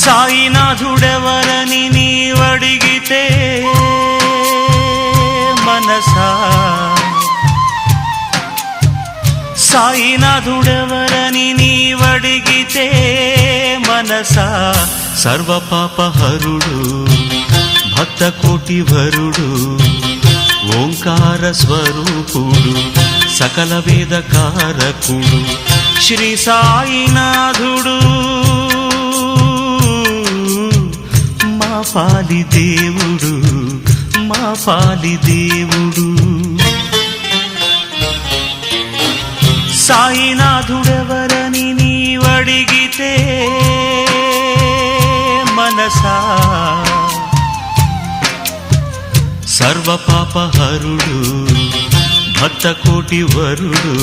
సాయినాథుడెవరని నీవడిగితే మనసా, సాయినాథుడెవరని నీవడిగితే మనసా, సర్వపాపహరుడు భక్తకోటి వరుడు ఓంకార స్వరూపుడు సకల వేదకారకుడు శ్రీ సాయినాథుడు మా పాలి దేవుడు, మా పాలి దేవుడు. సాయినాథుడెవరని నీవడిగితే మనసా, సర్వపాపహరుడు భక్తకోటి వరుడు